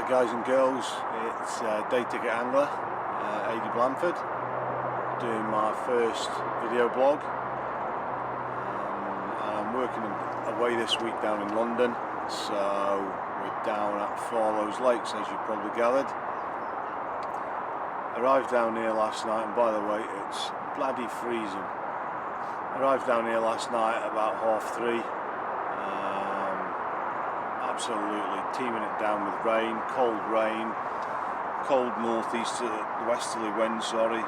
guys and girls, it's Day Ticket Angler, AD Blandford, doing my first video blog. I'm working away this week down in London, so we're down at Farlows Lakes, as you probably gathered. Arrived down here last night, and by the way, it's bloody freezing. Arrived down here last night about 3:30. Absolutely teeming it down with rain, cold northeast westerly wind, sorry. A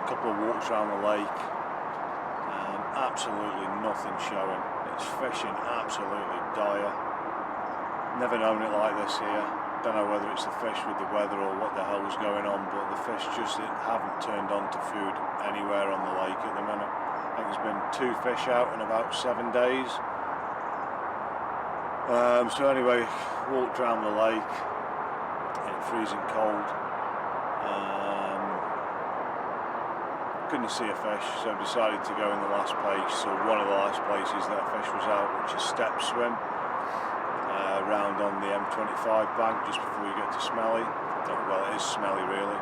couple of walks around the lake, absolutely nothing showing. It's fishing absolutely dire. Never known it like this here. Don't know whether it's the fish with the weather or what the hell was going on, but the fish just haven't turned on to food anywhere on the lake at the minute. I think there's been 2 fish out in about 7 days. So anyway, walked around the lake in freezing cold. Couldn't see a fish, so decided to go in the last place, or one of the last places that a fish was out, which is Step Swim, round on the M25 bank just before you get to Smelly. Well, it is Smelly really.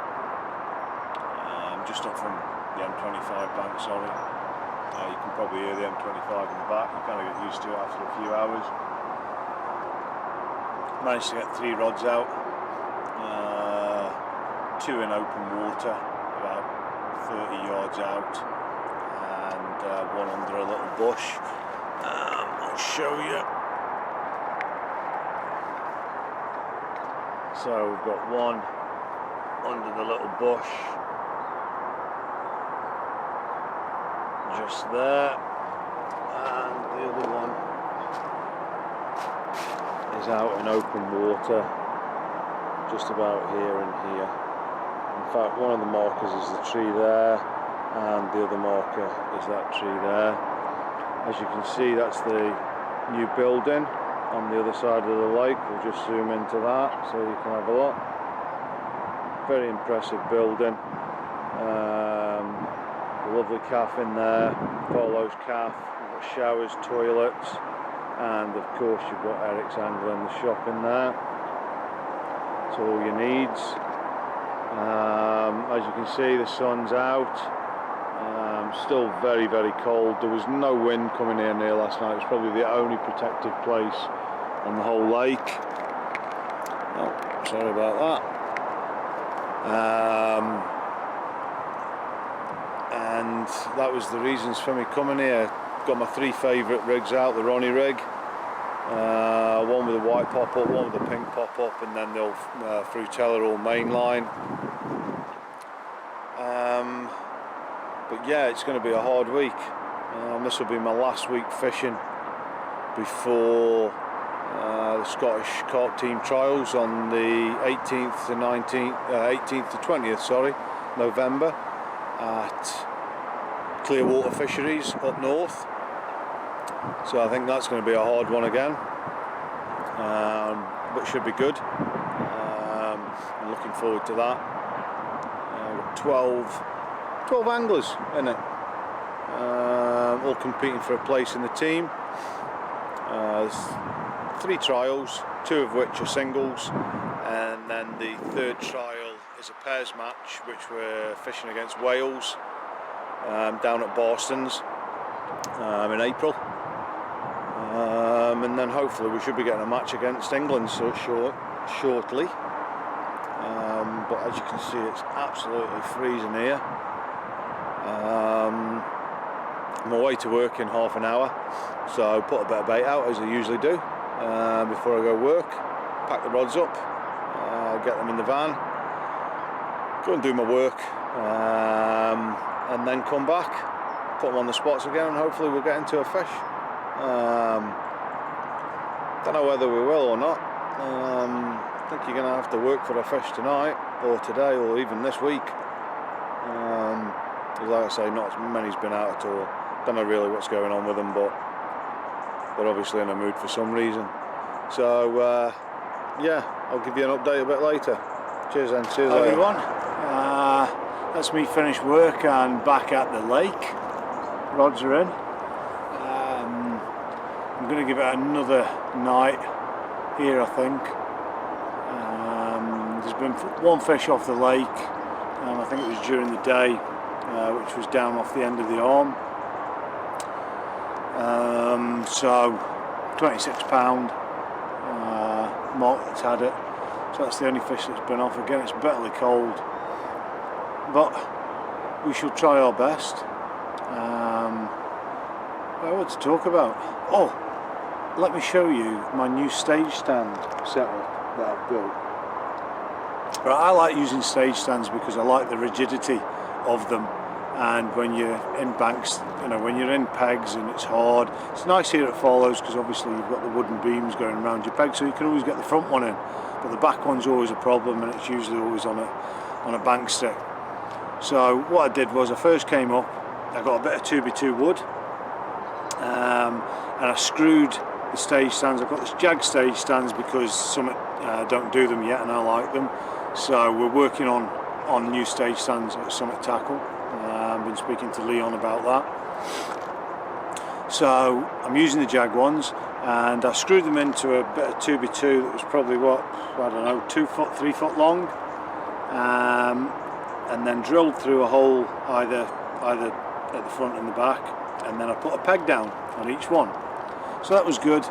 Just up from the M25 bank, sorry. You can probably hear the M25 in the back. You kind of get used to it after a few hours. Managed to get 3 rods out, 2 in open water, about 30 yards out, and 1 under a little bush. I'll show you. So we've got 1 under the little bush, just there, and the other one is out in open water, just about here and here. In fact, one of the markers is the tree there, and the other marker is that tree there. As you can see, that's the new building on the other side of the lake. We'll just zoom into that so you can have a look. Very impressive building. A lovely cafe in there, Farlows cafe. We've got showers, toilets, and of course you've got Eric's Angler in the shop in there. That's all your needs. As you can see, the sun's out. Still very, very cold. There was no wind coming in here last night. It was probably the only protected place on the whole lake. Oh, sorry about that. And that was the reasons for me coming here. Got my 3 favourite rigs out, the Ronnie rig, one with a white pop-up, one with a pink pop-up, and then the old Frutella all mainline. But yeah, it's going to be a hard week. This will be my last week fishing before the Scottish Carp Team Trials on the 18th to 20th, sorry, November at Clearwater Fisheries up north. So I think that's going to be a hard one again, but should be good. I'm looking forward to that. 12 anglers in it, all competing for a place in the team. There's 3 trials, 2 of which are singles, and then the 3rd trial is a pairs match, which we're fishing against Wales down at Boston's in April. And then hopefully we should be getting a match against England shortly. But as you can see, it's absolutely freezing here. I'm away to work in half an hour, so I'll put a bit of bait out as I usually do before I go work, pack the rods up, get them in the van, go and do my work, and then come back, put them on the spots again, and hopefully we'll get into a fish. Don't know whether we will or not. I think you're going to have to work for a fish tonight, or today, or even this week. Like I say, not as many's been out at all. Don't know really what's going on with them, but they're obviously in a mood for some reason. So yeah, I'll give you an update a bit later. Cheers then, see you later. Everyone, that's me finished work and back at the lake. Rods are in. I'm going to give it another night here, I think. There's been one fish off the lake, I think it was during the day, which was down off the end of the arm. So £26, Mark that's had it, so that's the only fish that's been off. Again, it's bitterly cold, but we shall try our best. What to talk about? Oh, let me show you my new stage stand setup that I've built. Right, I like using stage stands because I like the rigidity of them, and when you're in banks, you know, when you're in pegs and it's hard. It's nice here at Farlows because obviously you've got the wooden beams going around your peg, so you can always get the front one in, but the back one's always a problem, and it's usually always on a bank stick. So what I did was I first came up, I got a bit of 2x2 wood, and I screwed the stage stands. I've got this Jag stage stands because some don't do them yet and I like them, so we're working on new stage stands at Summit Tackle. I've been speaking to Leon about that, so I'm using the Jag ones, and I screwed them into a bit of 2x2 that was probably, what, I don't know, 2 foot, 3 foot long, and then drilled through a hole either at the front and the back, and then I put a peg down on each one. So that was good,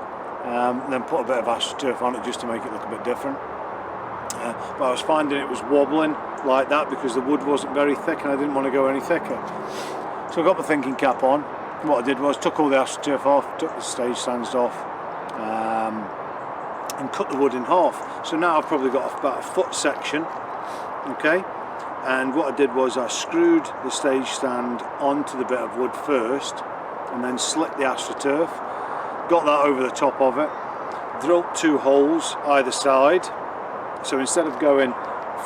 and then put a bit of AstroTurf on it just to make it look a bit different. But I was finding it was wobbling like that because the wood wasn't very thick and I didn't want to go any thicker. So I got my thinking cap on. What I did was took all the AstroTurf off, took the stage stands off, and cut the wood in half. So now I've probably got about a foot section, okay? And what I did was I screwed the stage stand onto the bit of wood first, and then slit the AstroTurf, got that over the top of it, drilled 2 holes either side. So instead of going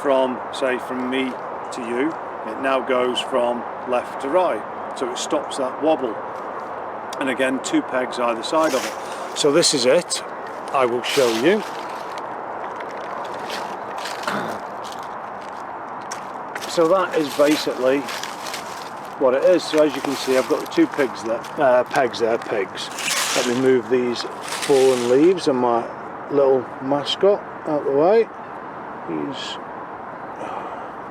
from, say, from me to you, it now goes from left to right, so it stops that wobble. And again, 2 pegs either side of it. So this is it. I will show you. So that is basically what it is. So as you can see, I've got the 2 pegs there. Let me move these fallen leaves and my little mascot out the way. He's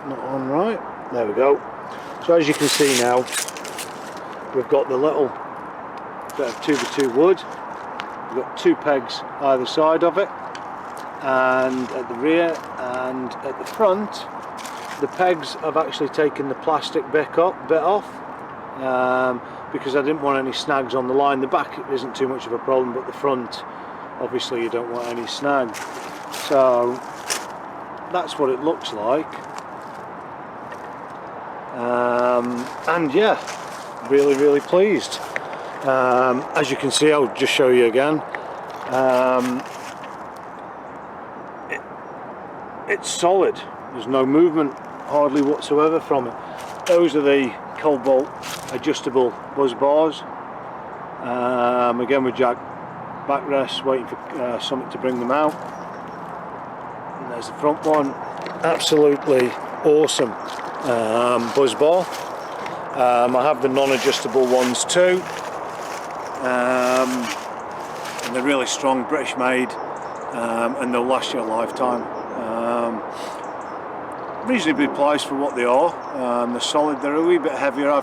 not on right. There we go. So as you can see now, we've got the little bit of 2x2 wood. We've got 2 pegs either side of it, and at the rear and at the front, the pegs have actually taken the plastic bit off, because I didn't want any snags on the line. The back isn't too much of a problem, but the front, obviously you don't want any snag. So that's what it looks like, and yeah, really pleased. As you can see, I'll just show you again, it's solid. There's no movement hardly whatsoever from it. Those are the Cobalt adjustable buzz bars, again with jack backrests, waiting for Summit to bring them out. And there's the front one, absolutely awesome buzz bar. I have the non-adjustable ones too, and they're really strong, British made, and they'll last you a lifetime. Reasonably priced for what they are. They're solid. They're a wee bit heavier. I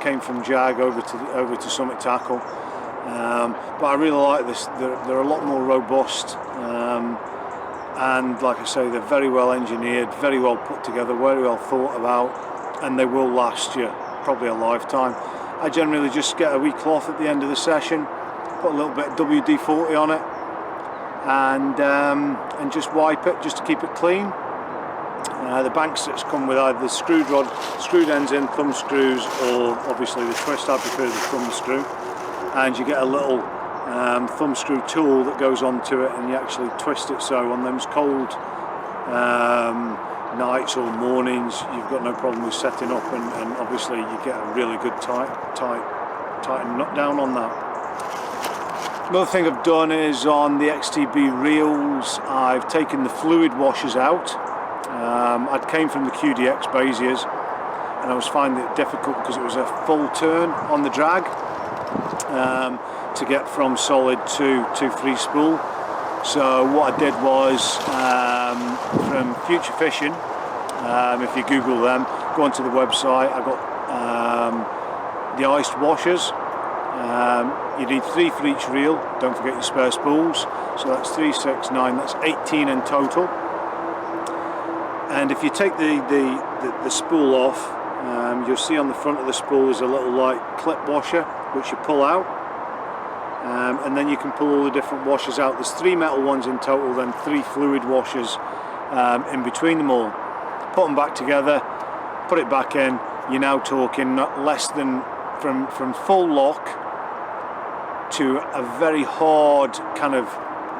came from Jag over to Summit Tackle, but I really like this. They're a lot more robust, and like I say, they're very well engineered, very well put together, very well thought about, and they will last you probably a lifetime. I generally just get a wee cloth at the end of the session, put a little bit of WD-40 on it, and just wipe it just to keep it clean. The bank sticks come with either the screwed ends in, thumb screws, or obviously the twist. I prefer the thumb screw, and you get a little thumb screw tool that goes onto it, and you actually twist it, so on those cold nights or mornings you've got no problem with setting up, and obviously you get a really good tighten nut down on that. Another thing I've done is on the XTB reels, I've taken the fluid washers out. I came from the QDX Beziers, and I was finding it difficult because it was a full turn on the drag to get from solid to free spool. So what I did was, from Future Fishing, if you Google them, go onto the website, I got the iced washers. You need 3 for each reel, don't forget your spare spools, so that's 3, 6, 9, that's 18 in total. And if you take the spool off, you'll see on the front of the spool is a little like clip washer which you pull out, and then you can pull all the different washers out. There's 3 metal ones in total, then 3 fluid washers in between them all. Put them back together, put it back in, you're now talking not less than from full lock to a very hard kind of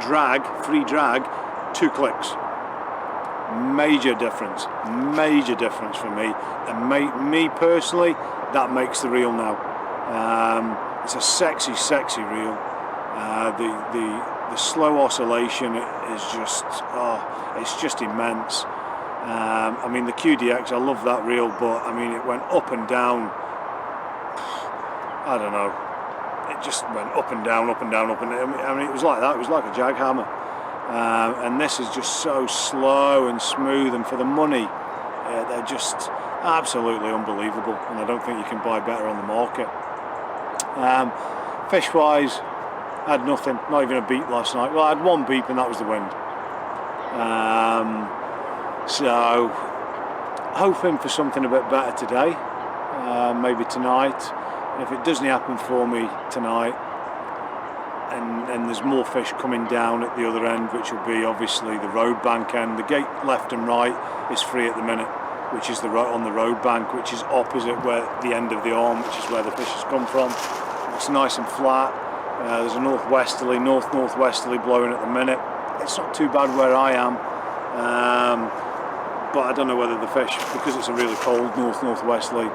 drag, free drag, 2 clicks. Major difference for me, and me personally, that makes the reel now. It's a sexy reel. The slow oscillation is just, it's just immense. I mean, the QDX, I love that reel, but I mean, it went up and down. I don't know. It just went up and down, up and down, up and down. I mean, it was like that. It was like a jag hammer. And this is just so slow and smooth, and for the money, they're just absolutely unbelievable. And I don't think you can buy better on the market. Fish-wise, I had nothing. Not even a beep last night. Well, I had 1 beep, and that was the wind. So, hoping for something a bit better today. Maybe tonight. And if it doesn't happen for me tonight, and there's more fish coming down at the other end, which will be obviously the road bank end. The gate left and right is free at the minute, which is on the road bank, which is opposite where the end of the arm, which is where the fish has come from. It's nice and flat. There's a northwesterly blowing at the minute. It's not too bad where I am, but I don't know whether the fish, because it's a really cold northwesterly,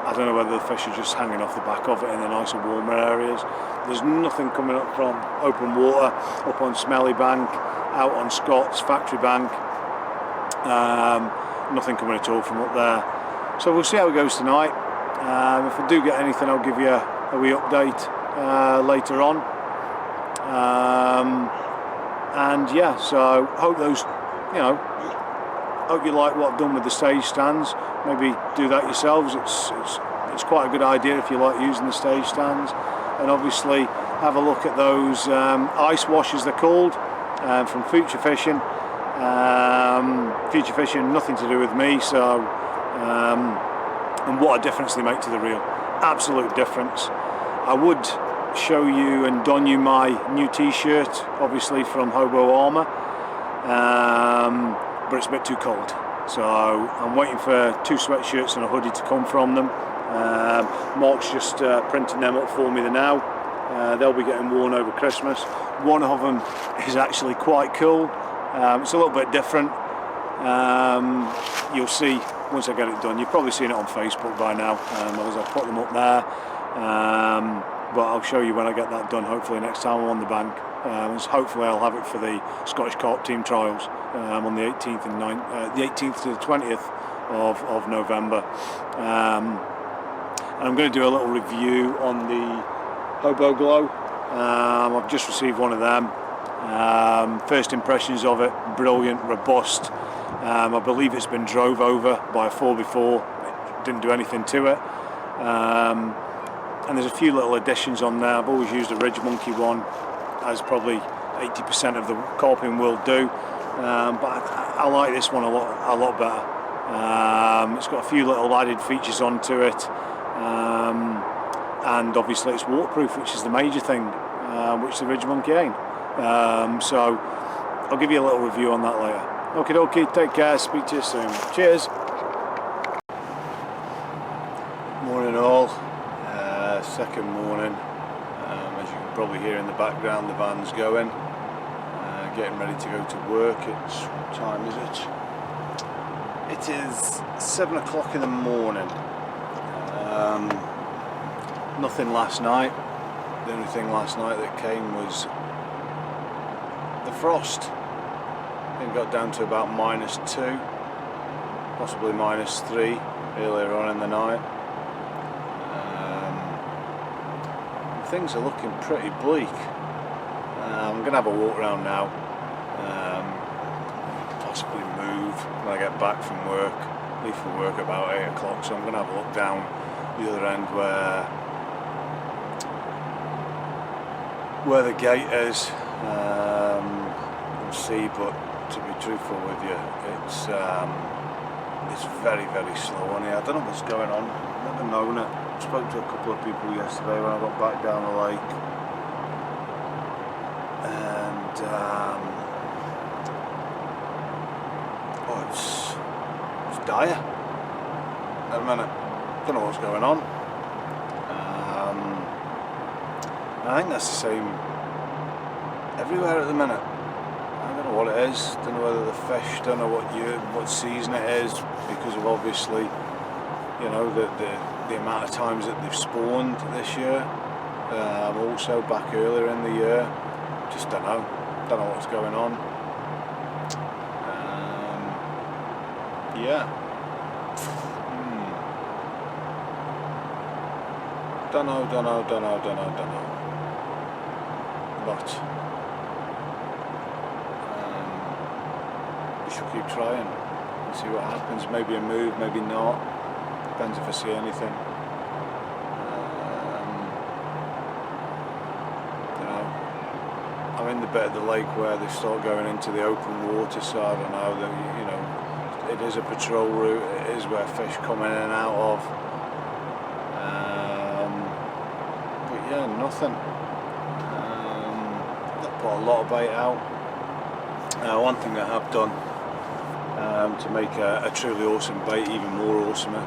I don't know whether the fish are just hanging off the back of it in the nicer warmer areas. There's nothing coming up from open water, up on Smelly Bank, out on Scott's Factory Bank. Nothing coming at all from up there. So we'll see how it goes tonight. If I do get anything, I'll give you a wee update later on. And yeah, so hope those, hope you like what I've done with the stage stands. Maybe do that yourselves. It's quite a good idea if you like using the stage stands. And obviously have a look at those ice washers, they're called, from Future Fishing. Future Fishing, nothing to do with me, so and what a difference they make to the reel. Absolute difference. I would show you and don you my new t-shirt, obviously from Hobo Armour, but it's a bit too cold. So I'm waiting for 2 sweatshirts and a hoodie to come from them. Mark's just printing them up for me now. They'll be getting worn over Christmas. One of them is actually quite cool. It's a little bit different. You'll see once I get it done. You've probably seen it on Facebook by now, as I put them up there. But I'll show you when I get that done, hopefully next time I'm on the bank. Hopefully I'll have it for the Scottish Carp Team Trials on the 18th and 18th to the 20th of November. And I'm going to do a little review on the Hobo Glow. I've just received one of them. First impressions of it, brilliant, robust. I believe it's been drove over by a 4x4. It didn't do anything to it. And there's a few little additions on there. I've always used a Ridge Monkey one, as probably 80% of the carping will do. But I like this one a lot better. It's got a few little added features onto it. And obviously it's waterproof, which is the major thing, which the Ridge Monkey ain't. So I'll give you a little review on that later. Okie dokie, take care, speak to you soon. Cheers. Morning all. Second morning. As you can probably hear in the background, the van's going. Getting ready to go to work. What time is it? It is 7 o'clock in the morning. Nothing last night. The only thing last night that came was the frost. I think it got down to about -2, possibly -3 earlier on in the night. Things are looking pretty bleak. I'm going to have a walk around now, possibly move when I get back from work. Leave for work about 8 o'clock, so I'm going to have a look down the other end where the gate is and see. But to be truthful with you, it's very, very slow on here. I don't know what's going on. I've never known it. I spoke to a couple of people yesterday when I got back down the lake, and it's dire at the minute. Don't know what's going on. I think that's the same everywhere at the minute. I don't know what it is. Don't know whether the fish. Don't know what season it is, because of obviously, you know, the amount of times that they've spawned this year. Also back earlier in the year. Just don't know. Don't know what's going on. Yeah. Don't know. But we shall keep trying and see what happens. Maybe a move, maybe not. Depends if I see anything. You know, I'm in the bit of the lake where they start going into the open water, so I don't know. That, you know, it is a patrol route. It is where fish come in and out of. But yeah, nothing. Put a lot of bait out. One thing I have done to make a truly awesome bait even more awesomer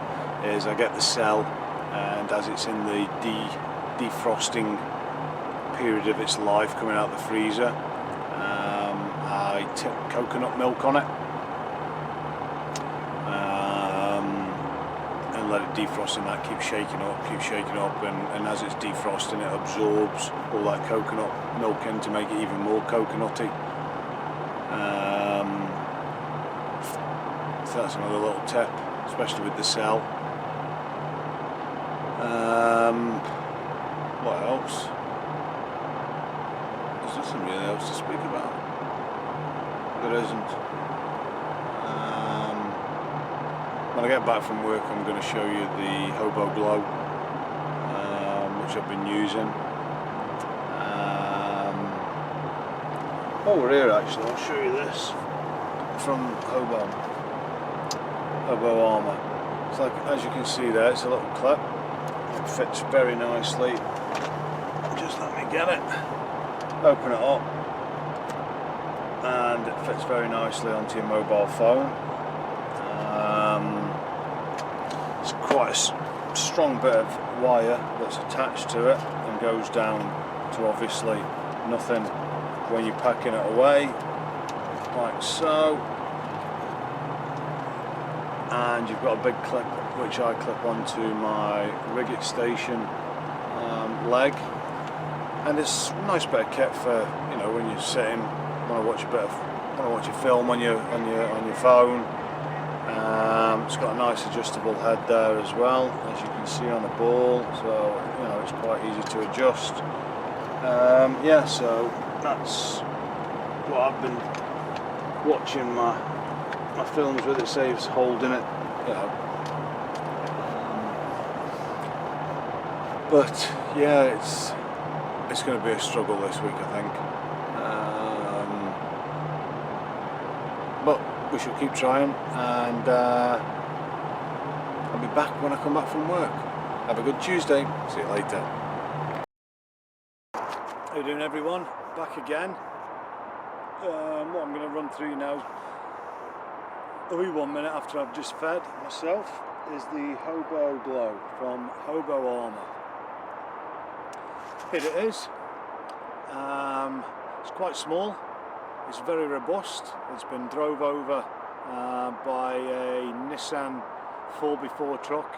is I get the cell, and as it's in the defrosting period of its life coming out the freezer, I tip coconut milk on it and let it defrost, and that keeps shaking up, and as it's defrosting it absorbs all that coconut milk in to make it even more coconutty. So that's another little tip, especially with the cell. What else? There's nothing really else to speak about. There isn't. When I get back from work, I'm going to show you the Hobo Glow, which I've been using. While we're here, actually, I'll show you this from Hobo Armour. It's like, as you can see there, it's a little clip. It fits very nicely. Just let me get it. Open it up, and it fits very nicely onto your mobile phone. It's quite a strong bit of wire that's attached to it and goes down to obviously nothing when you're packing it away, like so. And you've got a big clip which I clip onto my Rigget station leg, and it's a nice bit of kit for, you know, when you're sitting, want to watch a film on your phone. It's got a nice adjustable head there as well, as you can see on the ball, so you know it's quite easy to adjust. Yeah, so that's what I've been watching my films with. It saves holding it, you know. But yeah, it's going to be a struggle this week, I think. But we shall keep trying, and I'll be back when I come back from work. Have a good Tuesday. See you later. How you doing, everyone? Back again. What I'm going to run through now, a wee 1 minute after I've just fed myself, is the Hobo Glow from Hobo Armour. Here it is. It's quite small. It's very robust. It's been drove over by a Nissan 4x4 truck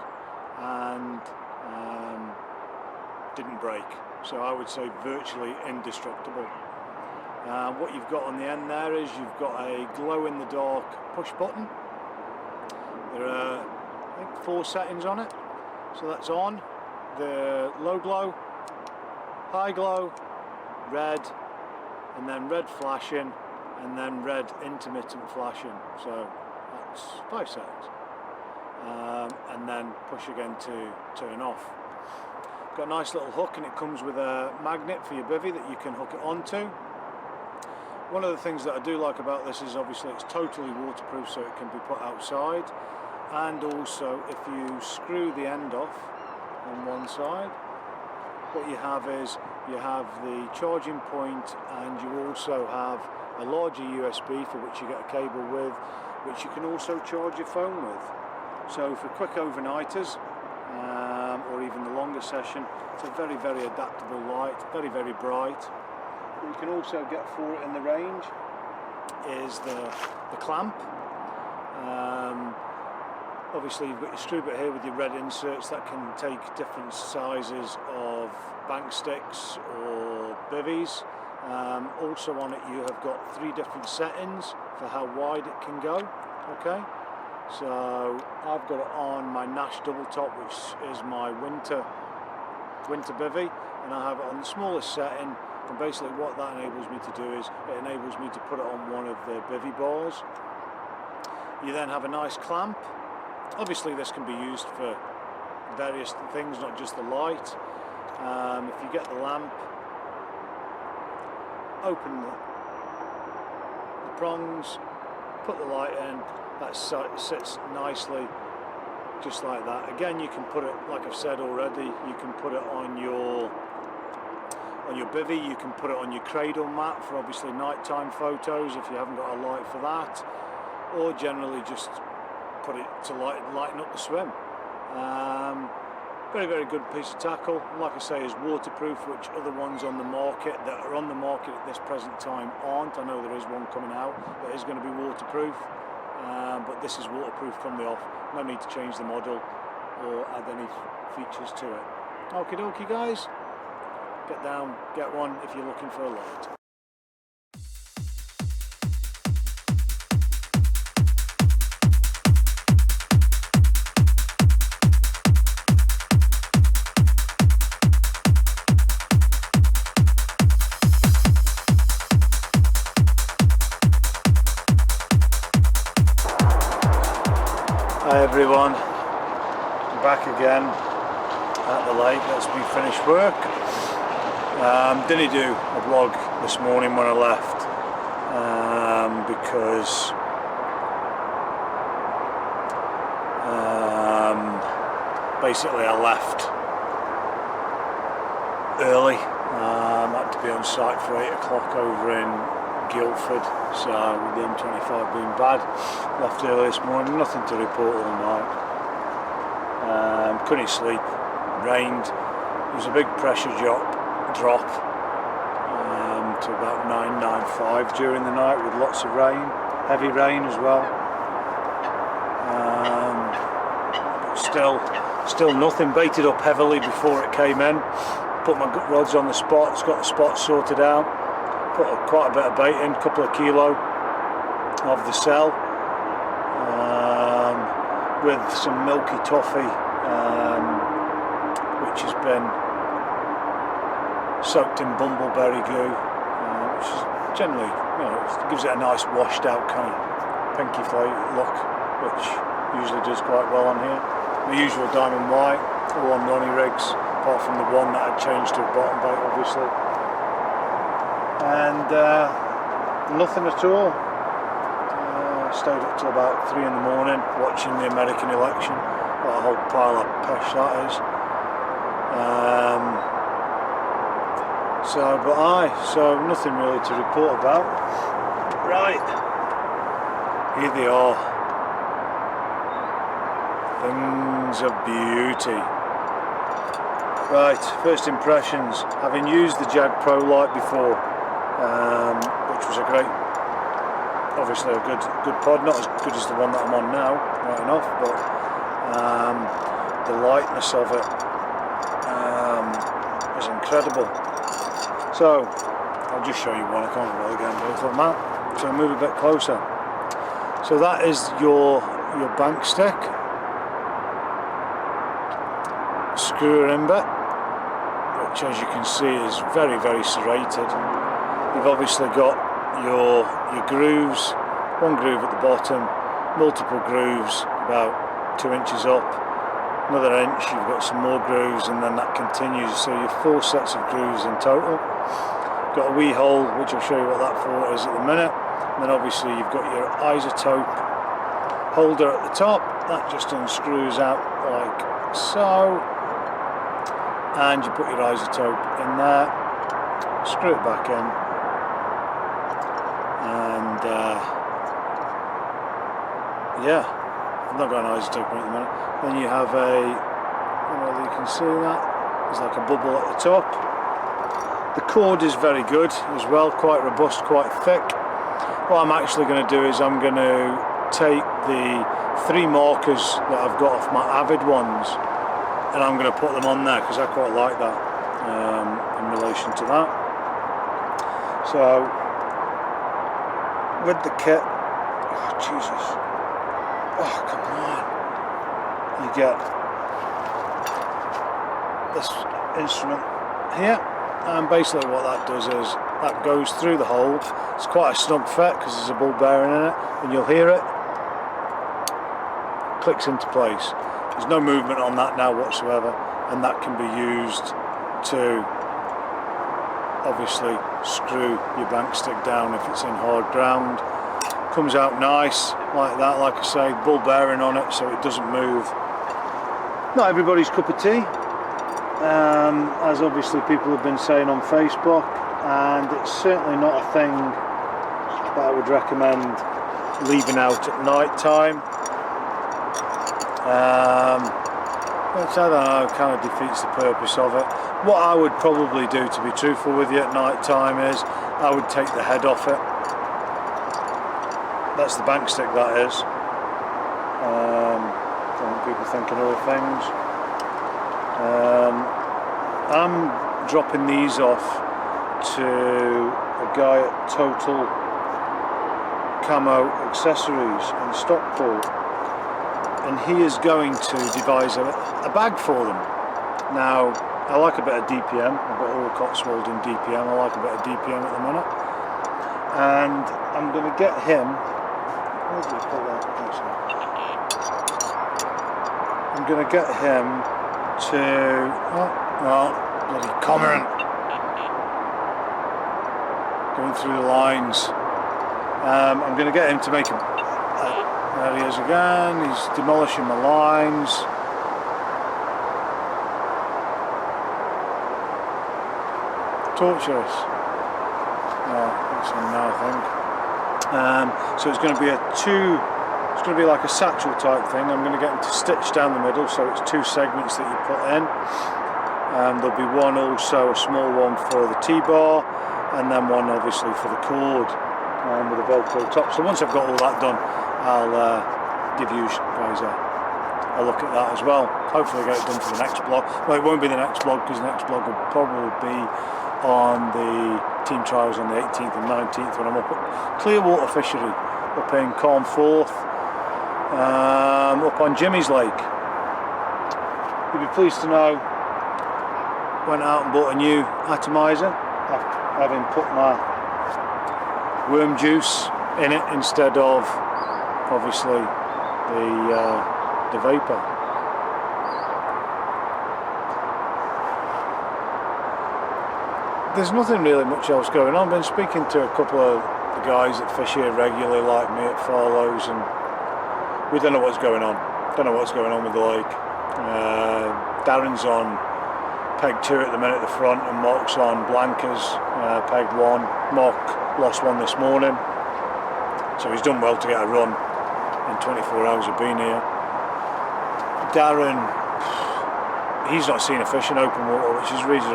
and didn't break. So I would say virtually indestructible. What you've got on the end there is you've got a glow-in-the-dark push button. There are, I think, 4 settings on it. So that's on, the low glow, high glow, red, and then red flashing, and then red intermittent flashing, so that's 5 seconds, and then push again to turn off. Got a nice little hook, and it comes with a magnet for your bivvy that you can hook it onto. One of the things that I do like about this is obviously it's totally waterproof, so it can be put outside, and also if you screw the end off on one side, what you have is you have the charging point, and you also have a larger USB for which you get a cable with, which you can also charge your phone with. So for quick overnighters, or even the longer session, it's a very, very adaptable light, very, very bright. What you can also get for it in the range is the clamp. Obviously you've got your screw bit here with your red inserts that can take different sizes of bank sticks or bivvies. Also on it you have got 3 different settings for how wide it can go. Okay, so I've got it on my Nash double top, which is my winter bivvy, and I have it on the smallest setting, and basically what that enables me to do is it enables me to put it on one of the bivvy bars. You then have a nice clamp. Obviously this can be used for various things, not just the light. If you get the lamp, open the prongs, put the light in, that sits nicely just like that. Again, you can put it, like I've said already, you can put it on your bivvy, you can put it on your cradle mat for obviously nighttime photos if you haven't got a light for that, or generally just put it to lighten up the swim. Very, very good piece of tackle. Like I say, is waterproof, which other ones on the market that are on the market at this present time aren't. I know there is one coming out that is going to be waterproof, but this is waterproof from the off. No need to change the model or add any features to it. Okie dokie guys, get down, get one if you're looking for a light. Hi everyone, I'm back again at the lake. That's me finished work. Didn't do a vlog this morning when I left because basically I left early. I had to be on site for 8 o'clock over in Guildford, so with the M25 being bad, left early this morning, nothing to report all night. Couldn't sleep, rained, there was a big pressure drop to about 995 during the night with lots of rain, heavy rain as well. But still nothing, baited up heavily before it came in, put my rods on the spots, got the spots sorted out. Put quite a bit of bait in, a couple of kilo of the cell, with some milky toffee, which has been soaked in bumbleberry glue, which is generally, it gives it a nice washed out kind of pinky look, which usually does quite well on here. The usual diamond white, all on Ronnie rigs, apart from the one that I'd changed to a bottom bait obviously. And nothing at all. Stayed up till about 3 in the morning watching the American election. What a whole pile of pesh that is. So nothing really to report about. Right, here they are. Things of beauty. Right, first impressions. Having used the Jag Pro Light before, which was a great, obviously a good pod, not as good as the one that I'm on now, right enough, but the lightness of it was incredible. So I'll just show you one. I can't really get both on that, so I'll move a bit closer. So that is your bank stick, screw in bit, which as you can see is very, very serrated. You've obviously got your grooves, one groove at the bottom, multiple grooves about 2 inches up, another inch, you've got some more grooves, and then that continues, so you've 4 sets of grooves in total. Got a wee hole, which I'll show you what that for is at the minute, and then obviously you've got your isotope holder at the top, that just unscrews out like so, and you put your isotope in there, screw it back in, and yeah, I've not got an isotope in at the minute. Then you have a, I don't know whether you can see that, there's like a bubble at the top. The cord is very good as well, quite robust, quite thick. What I'm actually going to do is I'm going to take the 3 markers that I've got off my Avid ones, and I'm going to put them on there because I quite like that in relation to that. So with the kit, oh Jesus, oh come on, you get this instrument here, and basically what that does is that goes through the hole. It's quite a snug fit because there's a ball bearing in it, and you'll hear it clicks into place. There's no movement on that now whatsoever, and that can be used to obviously screw your bank stick down if it's in hard ground. Comes out nice like that, like I say, ball bearing on it so it doesn't move. Not everybody's cup of tea, as obviously people have been saying on Facebook, and it's certainly not a thing that I would recommend leaving out at night time. Which I don't know, kind of defeats the purpose of it. What I would probably do, to be truthful with you, at night time is I would take the head off it. That's the bank stick, that is. Don't want people thinking other things. I'm dropping these off to a guy at Total Camo Accessories in Stockport, and he is going to devise a bag for them. Now, I like a bit of DPM, I've got all Cotswold in DPM, I like a bit of DPM at the minute, and I'm going to get him, where did he put that? I'm going to get him to, bloody cormorant, going through the lines. I'm going to get him to make there he is again, he's demolishing my lines. Torturous. That's on now, I think. So it's going to be it's going to be like a satchel type thing. I'm going to get him to stitch down the middle, so it's 2 segments that you put in. There'll be one also, a small one for the T-bar, and then one obviously for the cord with a Velcro top. So once I've got all that done, I'll give you guys a look at that as well. Hopefully get it done for the next vlog. Well, it won't be the next vlog because the next vlog will probably be on the team trials on the 18th and 19th when I'm up at Clearwater Fishery up in Cornforth, up on Jimmy's Lake. You'll be pleased to know, went out and bought a new atomizer after having put my worm juice in it instead of obviously the vapor. There's nothing really much else going on. I've been speaking to a couple of the guys that fish here regularly, like me at Farlows, and we don't know what's going on. Don't know what's going on with the lake. Darren's on peg 2 at the minute at the front, and Mark's on blankers, peg 1. Mark lost one this morning, so he's done well to get a run in 24 hours of being here. Darren, he's not seen a fish in open water, which is really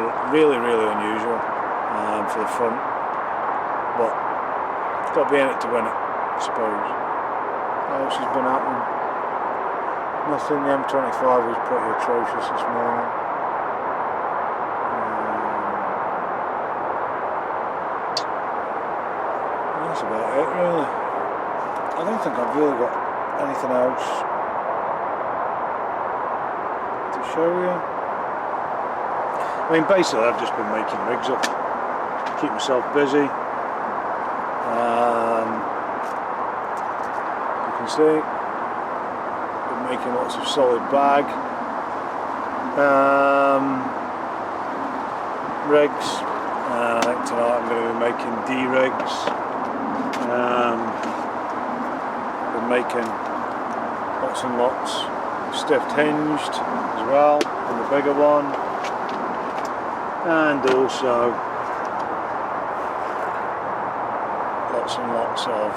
unusual for the front, but it's got to be in it to win it, I suppose. What else has been happening? Nothing. The M25 was pretty atrocious this morning. That's about it, really. I don't think I've really got anything else to show you. I mean, basically I've just been making rigs up to keep myself busy. You can see we're making lots of solid bag. Rigs. I think tonight I'm going to be making D-rigs. We're making lots and lots of stiffed hinged as well on the bigger one, and also lots and lots of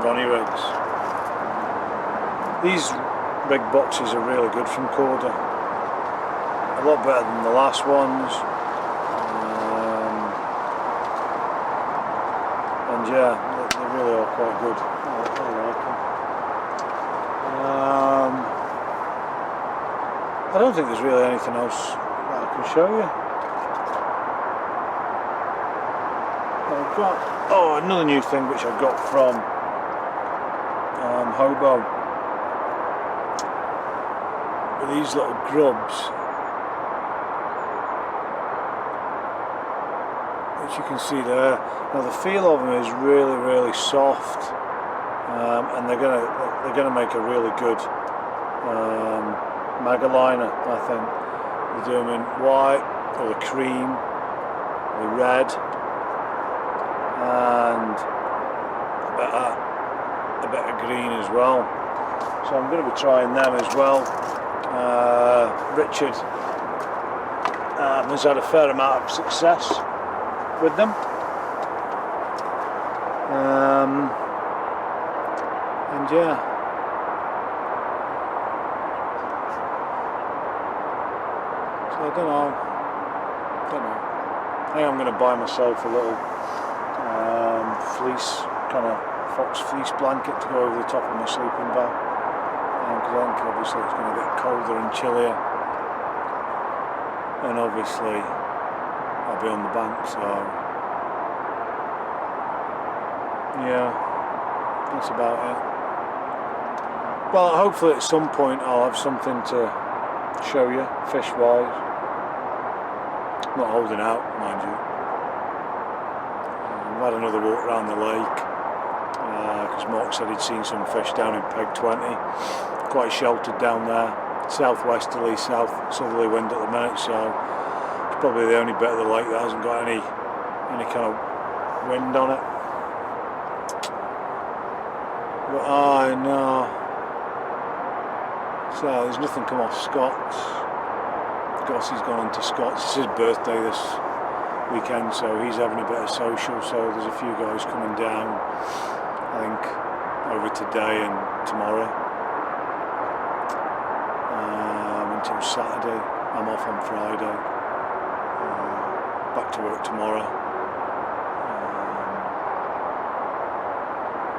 Ronnie rigs. These rig boxes are really good from Corda, a lot better than the last ones, and yeah, they really are quite good. I like them. I don't think there's really anything else that I can show you. I've got, another new thing which I got from Hobo. With these little grubs, which you can see there. Now the feel of them is really, really soft, and they're gonna make a really good Magaliner, I think. They do them in white, or the cream, the red, and a bit of green as well. So I'm going to be trying them as well. Richard has had a fair amount of success with them. And yeah. So I don't know. I think I'm going to buy myself a little fleece, kind of fox fleece blanket to go over the top of my sleeping bag. Because I think obviously it's going to get colder and chillier. And obviously I'll be on the bank, so yeah, that's about it. Well, hopefully at some point I'll have something to show you, fish-wise. Not holding out, mind you. I've had another walk around the lake, because Mark said he'd seen some fish down in Peg 20. Quite sheltered down there. Southwesterly, southerly wind at the minute, so it's probably the only bit of the lake that hasn't got any kind of wind on it. But I know. So there's nothing come off Scott's. Gossie's gone on to Scott's. It's his birthday this weekend, so he's having a bit of social. So there's a few guys coming down, I think, over today and tomorrow. Until Saturday. I'm off on Friday. Back to work tomorrow.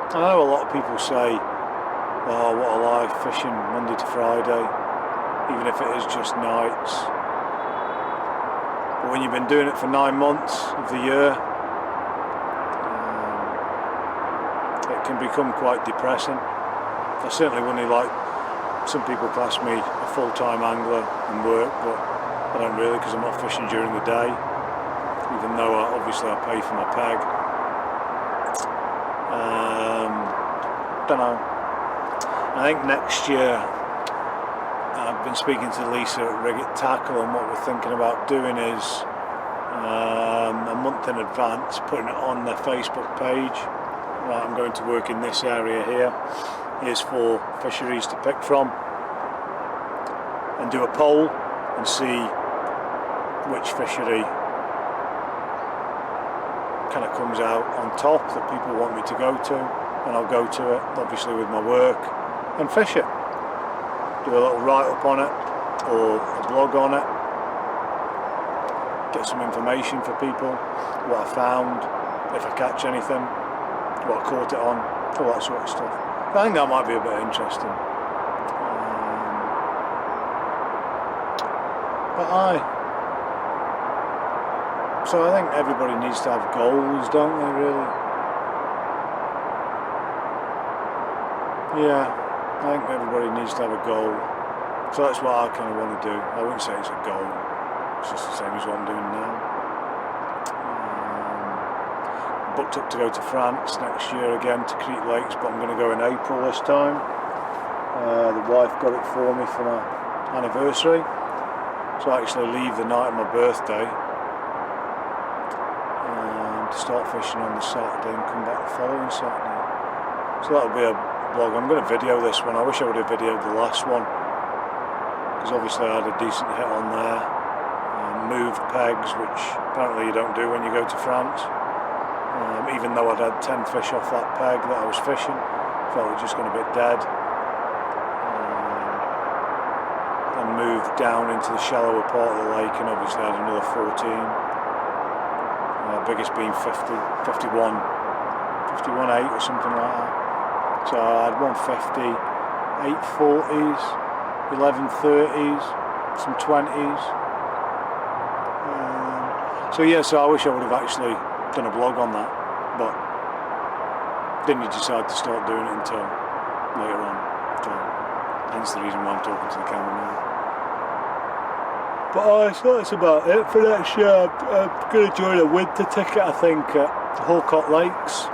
I know a lot of people say, "Oh, what a life, fishing Monday to Friday, even if it is just nights." But when you've been doing it for 9 months of the year, it can become quite depressing. I certainly wouldn't like. Some people class me a full-time angler and work, but I don't really, because I'm not fishing during the day, even though obviously I pay for my peg. Don't know. I think next year, I've been speaking to Lisa at Rig It Tackle, and what we're thinking about doing is a month in advance putting it on their Facebook page. Right, I'm going to work in this area here. Here's 4 fisheries to pick from, and do a poll and see which fishery kind of comes out on top that people want me to go to, and I'll go to it, obviously with my work, and fish it. Do a little write-up on it, or a blog on it, get some information for people, what I found, if I catch anything, what I caught it on, all that sort of stuff. I think that might be a bit interesting. But so I think everybody needs to have goals, don't they, really? Yeah, I think everybody needs to have a goal. So that's what I kind of want to do. I wouldn't say it's a goal, it's just the same as what I'm doing now. booked up to go to France next year again to Crete Lakes, but I'm going to go in April this time. The wife got it for me for my anniversary, so I actually leave the night of my birthday to start fishing on the Saturday and come back the following Saturday. So that'll be a vlog. I'm going to video this one. I wish I would have videoed the last one, because obviously I had a decent hit on there. Moved pegs, which apparently you don't do when you go to France. Even though I'd had 10 fish off that peg that I was fishing, felt it just got a bit dead. And moved down into the shallower part of the lake, and obviously had another 14. Biggest being 50, 51, 51.8 or something like that. So I had 150, 8 40s, 11 30s, some 20s. So yeah, so I wish I would have actually done a vlog on that, but didn't decide to start doing it until later on. So hence the reason why I'm talking to the camera now. But so that's about it for next year. I'm going to join a winter ticket, I think, at Hulcott Lakes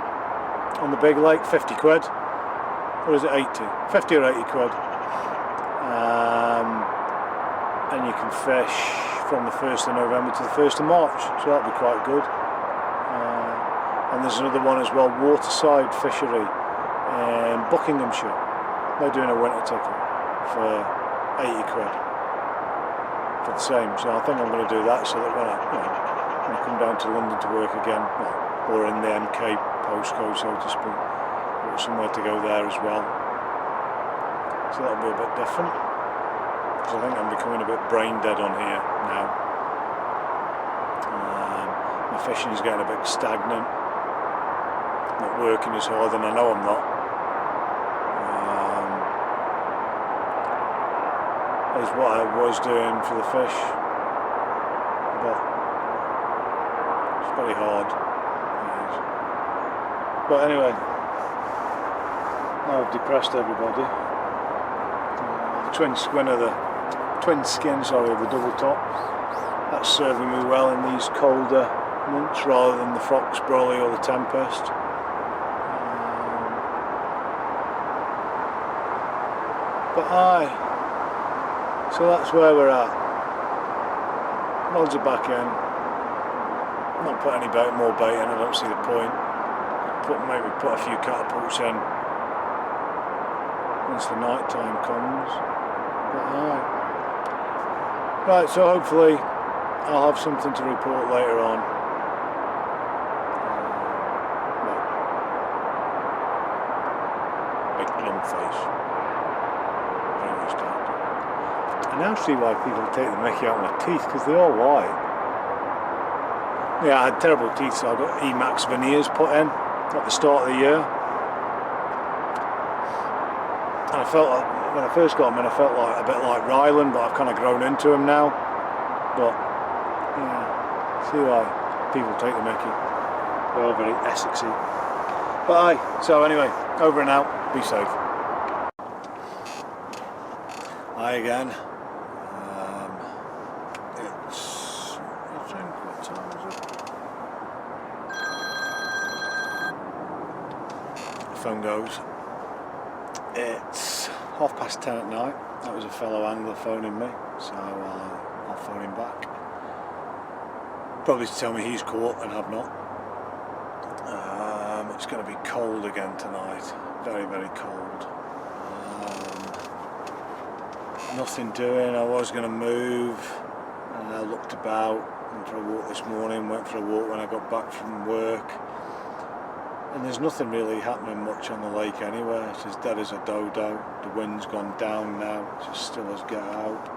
on the big lake, 50 quid. Or is it 80? 50 or 80 quid. And you can fish from the 1st of November to the 1st of March, so that'll be quite good. And there's another one as well, Waterside Fishery in Buckinghamshire. They're doing a winter ticket for 80 quid for the same. So I think I'm going to do that, so that when I come down to London to work again, or in the MK postcode, so to speak, I've got somewhere to go there as well. So that'll be a bit different. I think I'm becoming a bit brain dead on here now. My fishing is getting a bit stagnant. Not working as hard, and I know I'm not. Is what I was doing for the fish, but it's very hard. But anyway, now I've depressed everybody. The twin skin of the double top, that's serving me well in these colder months rather than the Fox Brolly or the Tempest. But aye, so that's where we're at. Rods are back in. Not put any more bait in, I don't see the point. Maybe put a few catapults in once the night time comes. But aye. Right, so hopefully I'll have something to report later on. Big long face. Very much dark. I now see why people take the mickey out of my teeth, because they're all white. Yeah, I had terrible teeth, so I got Emax veneers put in at the start of the year. And I felt like, when I first got them in, I felt like a bit like Ryland, but I've kind of grown into them now. But yeah, see why people take the mickey. They're all very Essexy. But aye, so anyway, over and out. Be safe. Hi again. It's, I think, what time is it? The phone goes. It's 10:30 at night. That was a fellow angler phoning me, so I'll phone him back. Probably to tell me he's caught and I've not. It's going to be cold again tonight. Very, very cold. Nothing doing. I was going to move. I looked about. Went for a walk this morning. Went for a walk when I got back from work. And there's nothing really happening much on the lake anywhere. It's as dead as a dodo. The wind's gone down now. It's as still as get out.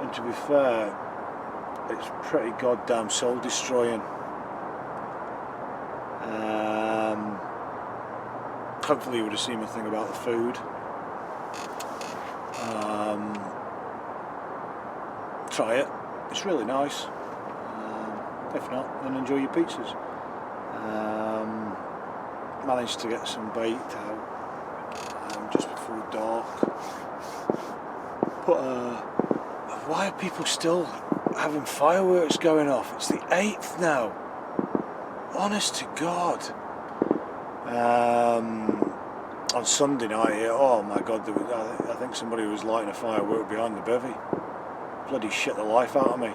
And to be fair, it's pretty goddamn soul destroying. Hopefully you would have seen my thing about the food. Try it. It's really nice. If not, then enjoy your pizzas. Managed to get some bait out just before dark. But why are people still having fireworks going off? It's the 8th now. Honest to God. On Sunday night here, oh my God, I think somebody was lighting a firework behind the bivvy. Bloody shit the life out of me.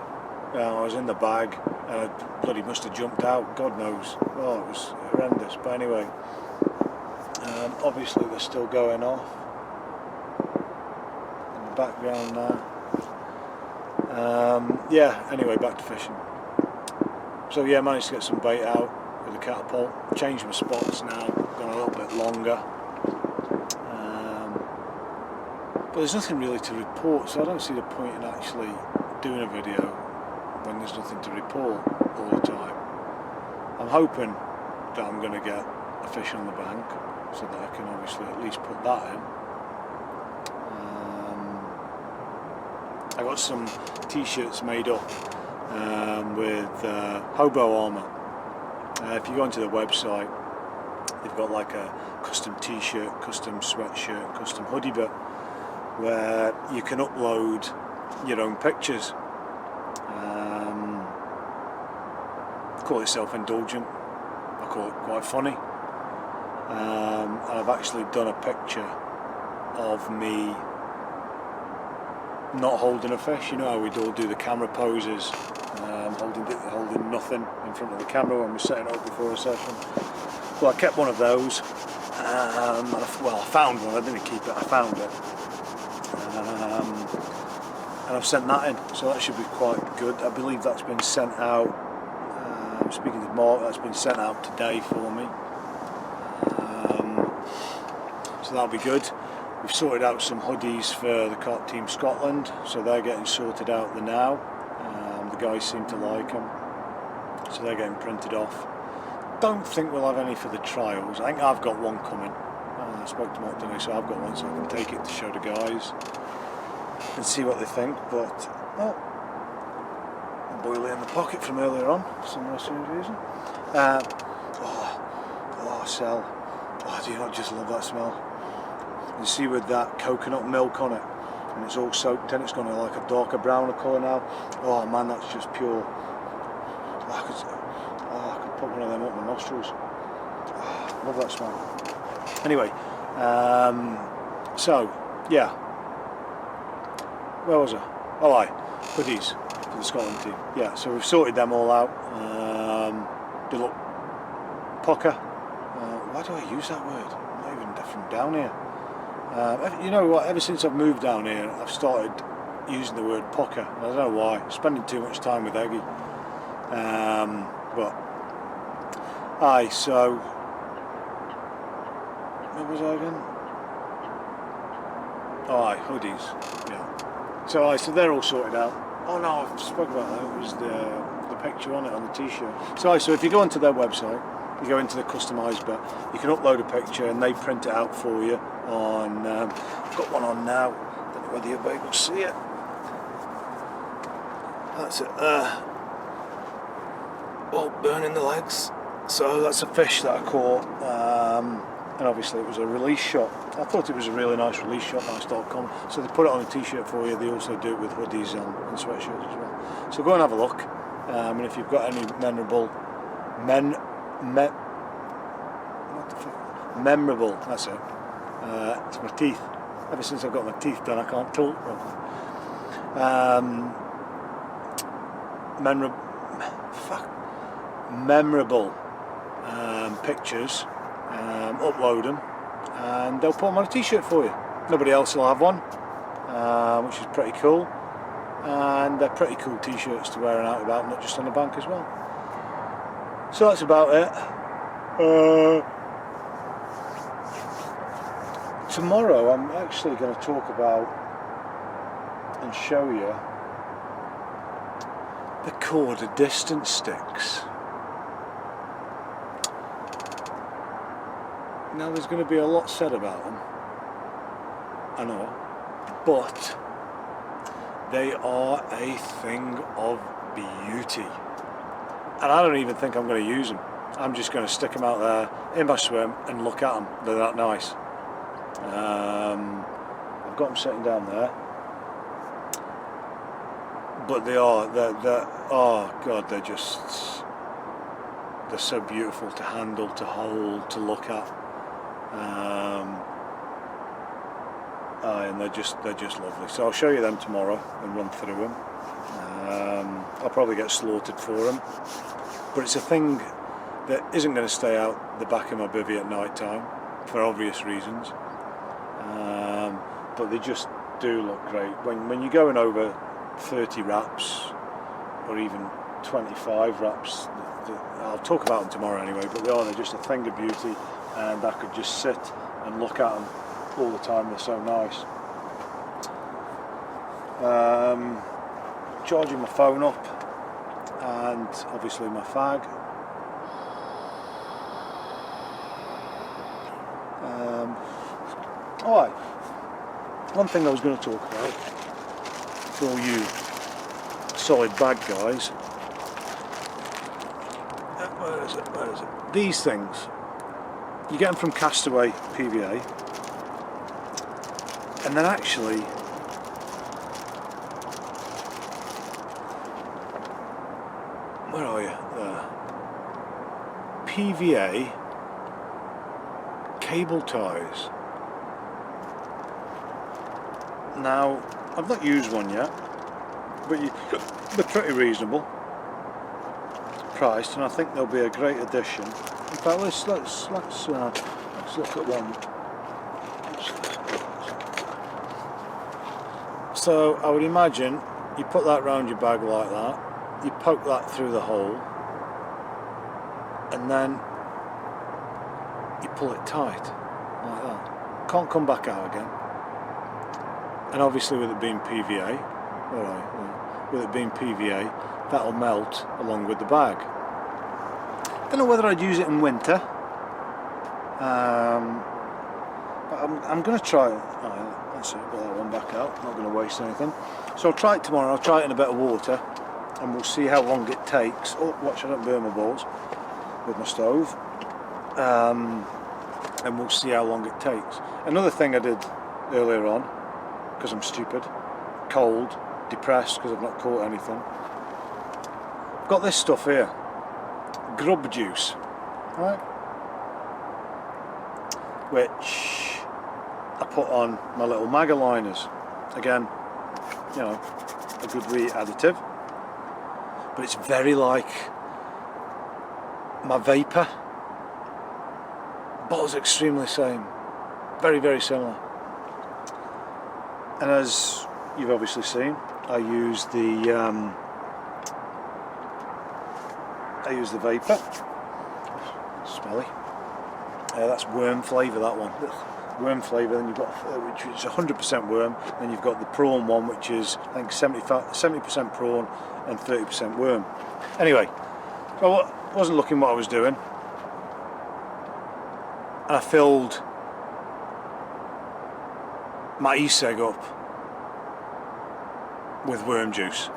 I was in the bag and I bloody must have jumped out, God knows. Oh, it was horrendous. But anyway, obviously they're still going off in the background now. Yeah, anyway, back to fishing. So yeah, managed to get some bait out with the catapult. Changed my spots now, gone a little bit longer. But there's nothing really to report, so I don't see the point in actually doing a video when there's nothing to report all the time. I'm hoping that I'm going to get a fish on the bank, so that I can obviously at least put that in. I got some t-shirts made up with hobo armour. If you go onto the website, they've got like a custom t-shirt, custom sweatshirt, custom hoodie bit, where you can upload your own pictures. I call it self-indulgent. I call it quite funny. And I've actually done a picture of me not holding a fish. You know how we'd all do the camera poses, holding nothing in front of the camera when we're setting it up before a session. Well, I kept one of those. I found one. I didn't keep it. I found it. And I've sent that in, so that should be quite good. I believe that's been sent out, speaking to Mark, that's been sent out today for me, so that'll be good. We've sorted out some hoodies for the Carp Team Scotland, so they're getting sorted out now. The guys seem to like them, so they're getting printed off. Don't think we'll have any for the trials. I think I've got one coming. I spoke to Mark today, so I've got one, so I can take it to show the guys and see what they think. But well, a boilie in the pocket from earlier on for some reason. Sell. Oh, do you not just love that smell? You see, with that coconut milk on it, and it's all soaked in, it's going to like a darker browner colour now. Oh man, that's just pure. I could put one of them up my nostrils. Oh, love that smell. Anyway, so yeah, where was I? Oh, hoodies for the Scotland team. Yeah, so we've sorted them all out. They look pucker. Why do I use that word? I'm not even from down here. You know what? Ever since I've moved down here, I've started using the word pucker. I don't know why. Spending too much time with Eggy. So where was I again? Hoodies. Yeah. So they're all sorted out. Oh no, I spoke about that. It was the picture on it on the t-shirt. So if you go onto their website, you go into the customised bit, you can upload a picture and they print it out for you on. I've got one on now. Don't know whether you'll be able to see it. That's it there. Oh, burning the legs. So that's a fish that I caught, and obviously it was a release shot. I thought it was a really nice release shot, nice.com. So they put it on a t-shirt for you. They also do it with hoodies and sweatshirts as well. So go and have a look. And if you've got any memorable, that's it. It's my teeth. Ever since I've got my teeth done, I can't talk. Memorable pictures, upload them, and they'll put them on a t-shirt for you. Nobody else will have one, which is pretty cool. And they're pretty cool t-shirts to wear out and about, not just on the bank as well. So that's about it. Tomorrow I'm actually going to talk about and show you the quarter distance sticks. Now there's going to be a lot said about them, I know, but they are a thing of beauty. And I don't even think I'm going to use them. I'm just going to stick them out there in my swim and look at them. They're that nice. I've got them sitting down there. But they're oh God, they're they're so beautiful to handle, to hold, to look at. And they're just lovely. So I'll show you them tomorrow and run through them. I'll probably get slaughtered for them, but it's a thing that isn't going to stay out the back of my bivvy at night time for obvious reasons. But they just do look great when you're going over 30 wraps or even 25 wraps. I'll talk about them tomorrow anyway, but they're just a thing of beauty, and I could just sit and look at them all the time. They're so nice. Charging my phone up, and obviously my fag. Alright, one thing I was going to talk about for all you solid bag guys. Where is it? These things, you get them from Castaway PVA, and then actually where are you? There. PVA cable ties. Now, I've not used one yet, but they're pretty reasonable priced, and I think they'll be a great addition. In fact, let's look at one. So I would imagine you put that round your bag like that, you poke that through the hole, and then you pull it tight like that. Can't come back out again. And obviously with it being PVA, with it being PVA, that'll melt along with the bag. Don't know whether I'd use it in winter, but I'm going to try it. That's it, got that one back out, not going to waste anything. So I'll try it tomorrow. I'll try it in a bit of water, and we'll see how long it takes. Oh, watch I don't burn my balls with my stove. And we'll see how long it takes. Another thing I did earlier on, because I'm stupid, cold, depressed because I've not caught anything. I've got this stuff here, grub juice, right? Which I put on my little Maga liners. Again, you know, a good wee additive, but it's very like my Vapor. Bottle's extremely same, very, very similar. And as you've obviously seen, I use the Vapor. Smelly. That's worm flavour. That one, worm flavour. Then you've got which is 100% worm. Then you've got the prawn one, which is I think 70% prawn and 30% worm. Anyway, so I wasn't looking what I was doing, and I filled my e-cig up with worm juice.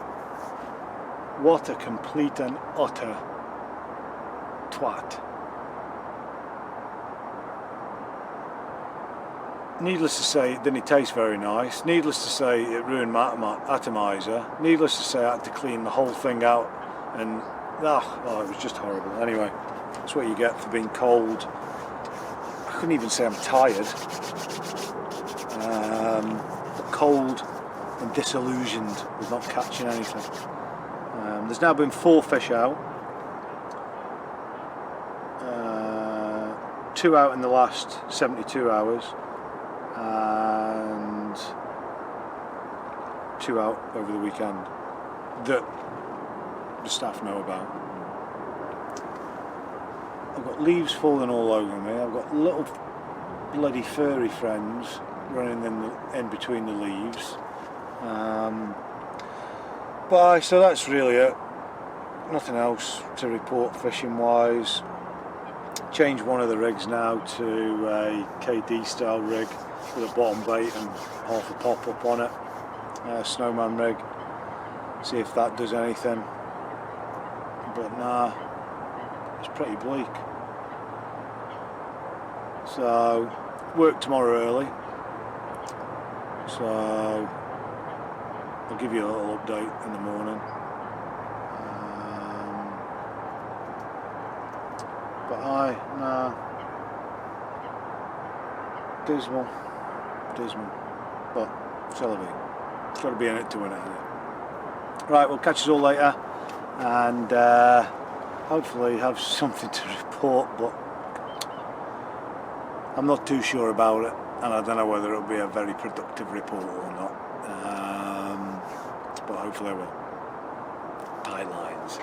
What a complete and utter twat. Needless to say, it didn't taste very nice. Needless to say, it ruined my atomizer. Needless to say, I had to clean the whole thing out, and oh, it was just horrible. Anyway, that's what you get for being cold. I couldn't even say I'm tired. Cold and disillusioned with not catching anything. There's now been 4 fish out. 2 out in the last 72 hours and 2 out over the weekend that the staff know about. I've got leaves falling all over me. I've got little bloody furry friends running in between the leaves. But so that's really it. Nothing else to report fishing wise. Changed one of the rigs now to a KD style rig with a bottom bait and half a pop up on it. Snowman rig. See if that does anything. But nah, it's pretty bleak. So work tomorrow early. So I'll give you a little update in the morning. but aye, nah. Dismal. But shall be. It's got to be in it to win it, hasn't it? Right, we'll catch us all later, and hopefully have something to report, but I'm not too sure about it, and I don't know whether it'll be a very productive report or not. But hopefully I will. High lines.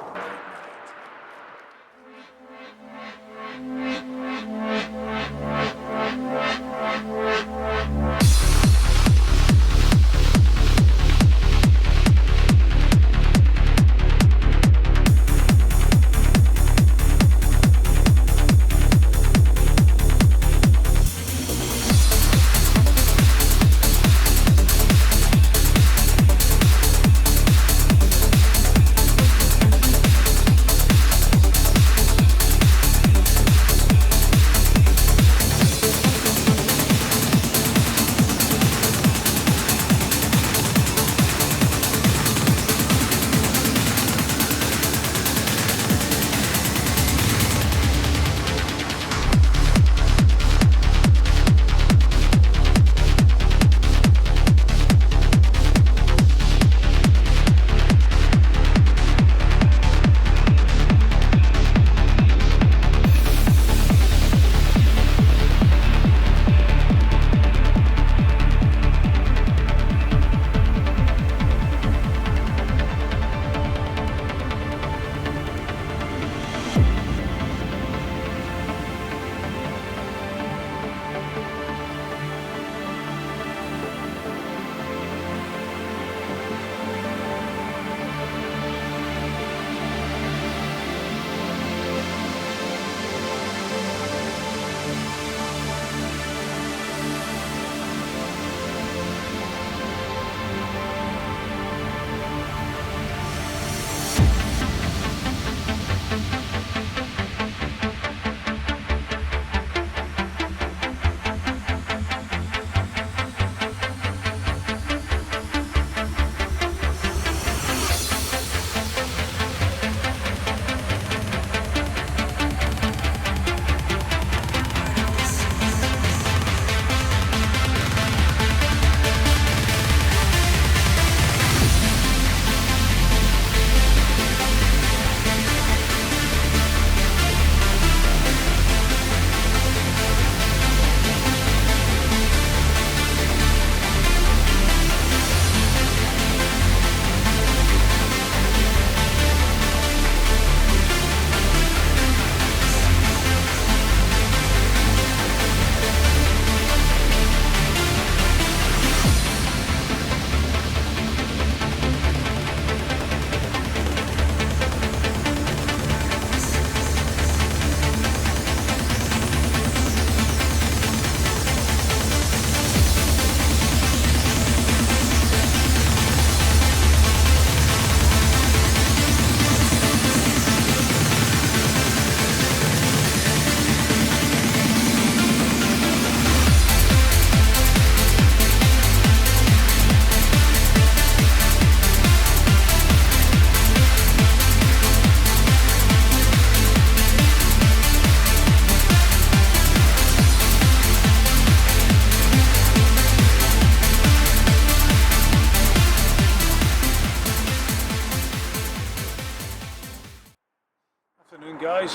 Guys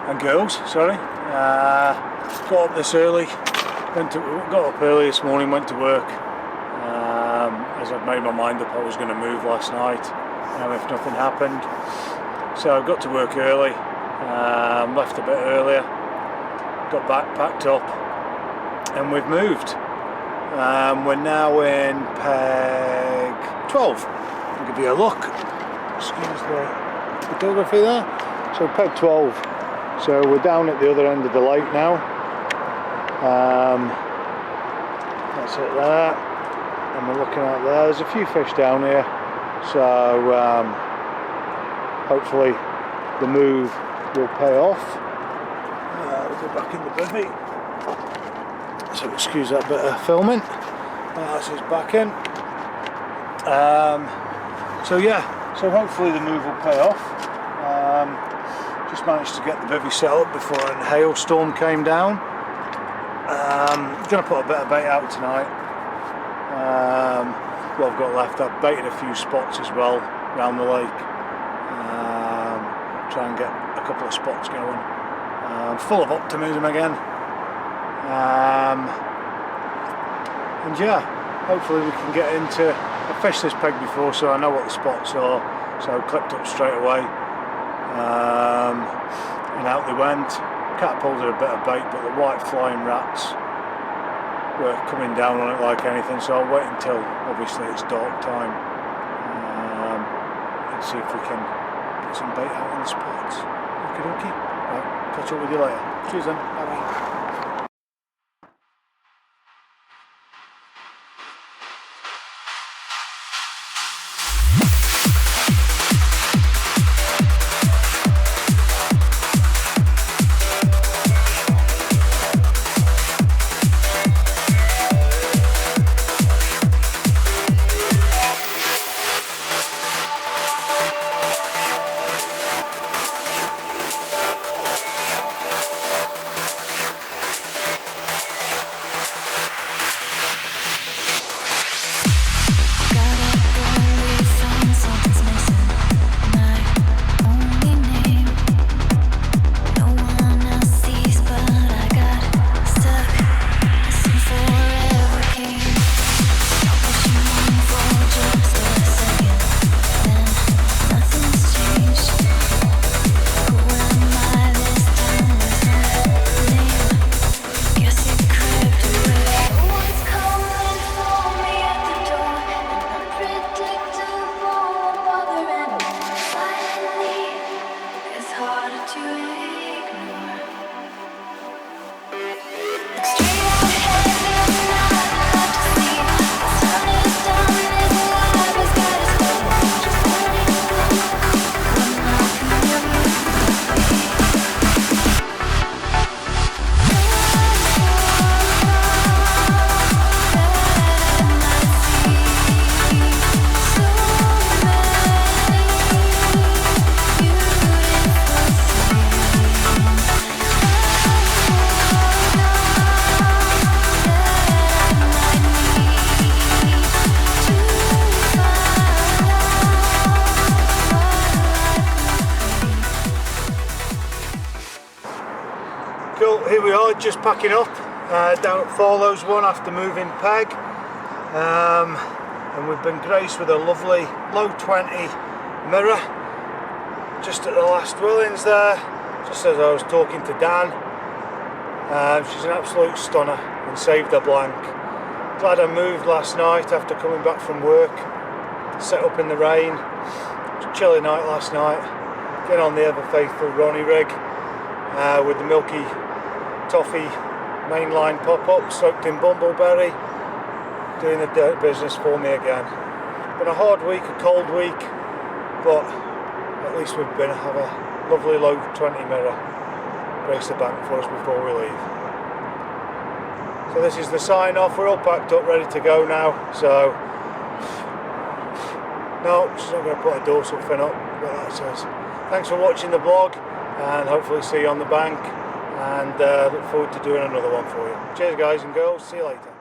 and girls, sorry. Got up this early. Got up early this morning. Went to work. As I'd made my mind up, I was going to move last night. If nothing happened, so I got to work early. Left a bit earlier. Got back, packed up, and we've moved. We're now in peg 12. I'll give you a look. Excuse the photography there. So peg 12, so we're down at the other end of the lake now. That's it there, and we're looking out there. There's a few fish down here, so hopefully the move will pay off. We'll go back in the bivvy, so excuse that bit of filming. That's his back in. So yeah, so hopefully the move will pay off. Just managed to get the bivvy set up before a hailstorm came down. Going to put a bit of bait out tonight. What I've got left, I've baited a few spots as well around the lake. Try and get a couple of spots going. Full of optimism again. And yeah, hopefully we can get into. I fished this peg before, so I know what the spots are. So I clipped up straight away. And out they went. Catapulted a bit of bait, but the white flying rats were coming down on it like anything, so I'll wait until obviously it's dark time and see if we can get some bait out on the spots. Okie dokie. Right, catch up with you later. Cheers then. Bye bye. Cool, here we are just packing up down at Farlows one after moving peg, and we've been graced with a lovely low 20 mirror just at the last Willings there, just as I was talking to Dan. She's an absolute stunner and saved her blank. Glad I moved last night after coming back from work, set up in the rain. It was a chilly night last night, getting on the ever faithful Ronnie rig with the milky toffee mainline pop-up soaked in bumbleberry, doing the dirt business for me again. Been a hard week, a cold week, but at least we've been have a lovely low 20 mirror grace the bank for us before we leave. So this is the sign off. We're all packed up ready to go now, so no, she's not going to put a dorsal fin up, but that says thanks for watching the vlog, and hopefully see you on the bank, and look forward to doing another one for you. Cheers guys and girls, see you later.